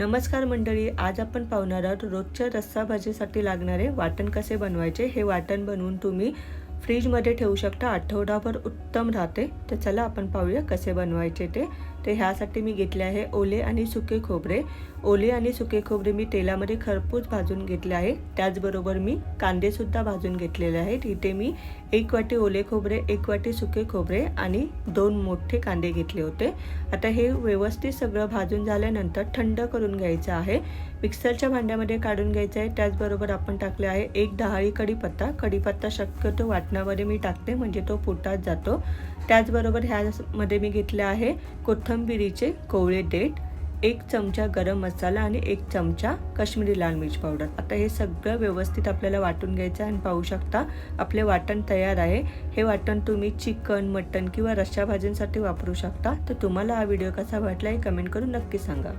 नमस्कार मंडळी, आज आपण पाहणार आहोत रोजच्या रस्सा भाजीसाठी लागणारे वाटण कसे बनवायचे। हे वाटण बनवून तुम्ही फ्रीजमध्ये ठेवू शकता, आठवडाभर उत्तम राहते। तर चला आपण पाहूया कसे बनवायचे ते। ह्यासाठी मी घेतले आहे ओले आणि सुके खोबरे। ओले आणि सुके खोबरे मी तेलामध्ये खरपूस भाजून घेतले आहे। त्याचबरोबर मी कांदे सुद्धा भाजून घेतलेले आहेत। इथे मी 1 वाटी ओले खोबरे, 1 वाटी सुके खोबरे आणि 2 मोठे कांदे घेतले होते। आता हे व्यवस्थित सगळं भाजून झाल्यानंतर थंड करून घ्यायचं आहे। मिक्सरच्या भांड्यामध्ये काढून घ्यायचं आहे। त्याचबरोबर आपण टाकले आहे 1 डहाळी कढीपत्ता। कढीपत्ता शक्यतो वाटणामध्ये मी टाकते म्हणजे तो पोटात जातो। त्याचबरोबर ह्यामध्ये मी घेतले आहे कोथिंबीरीचे कोवळे देठ, 1 चमचा गरम मसाला आणि 1 चमचा काश्मीरी लाल मिर्च पावडर। आता हे सगळं व्यवस्थित आपल्याला वाटून घ्यायचं आहे आणि पाहू शकता आपले वाटण तयार आहे। हे वाटण तुम्ही चिकन, मटण किंवा रस्सा भाजींसाठी वापरू शकता। तर तुम्हाला हा व्हिडिओ कसा वाटला हे कमेंट करून नक्की सांगा।